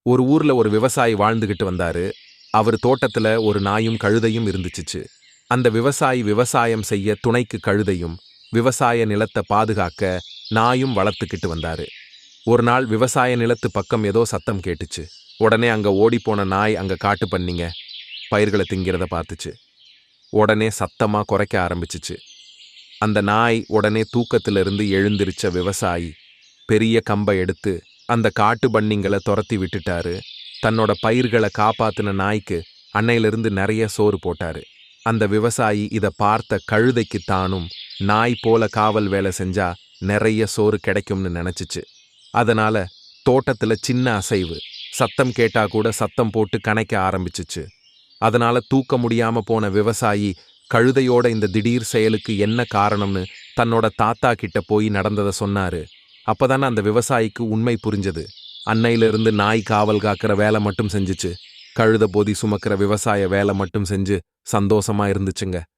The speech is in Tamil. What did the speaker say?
ஒரு ஊர்ல ஒரு விவசாயி வாழ்ந்துகிட்டு வந்தாரு. அவர் தோட்டத்துல ஒரு நாயும் கழுதையும் இருந்துச்சுச்சு. அந்த விவசாயி விவசாயம் செய்ய துணைக்கு கழுதையும், விவசாய நிலத்தை பாதுகாக்க நாயும் வளர்த்துக்கிட்டு வந்தாரு. ஒரு நாள் விவசாய நிலத்து பக்கம் ஏதோ சத்தம் கேட்டுச்சு. உடனே அங்க ஓடிப்போன நாய் அங்க காட்டு பண்ணிங்க பயிர்களை திங்கிறத பார்த்துச்சு. உடனே சத்தமா குறைக்க ஆரம்பிச்சுச்சு. அந்த நாய் உடனே தூக்கத்திலிருந்து எழுந்திருச்ச விவசாயி பெரிய கம்பை எடுத்து அந்த காட்டு பன்னிங்களை துரத்தி விட்டுட்டாரு. தன்னோட பயிர்களை காப்பாத்தின நாய்க்கு அன்னையிலிருந்து நிறைய சோறு போட்டாரு. அந்த விவசாயி இத பார்த்த கழுதைக்கு தானும் நாய் போல காவல் வேலை செஞ்சா நிறைய சோறு கிடைக்கும்னு நினைச்சுச்சு. அதனால தோட்டத்துல சின்ன அசைவு, சத்தம் கேட்டா கூட சத்தம் போட்டு கனைக்க ஆரம்பிச்சுச்சு. அதனால தூக்க முடியாம போன விவசாயி கழுதையோட இந்த திடீர் செயலுக்கு என்ன காரணம்னு தன்னோட தாத்தா கிட்ட போய் நடந்ததை சொன்னாரு. அப்பதானே அந்த விவசாயிக்கு உண்மை புரிஞ்சது. அன்னையிலிருந்து நாய் காவல் காக்கிற வேலை மட்டும் செஞ்சுச்சு. கழுத பொதி சுமக்கிற விவசாய வேலை மட்டும் செஞ்சு சந்தோஷமா இருந்துச்சுங்க.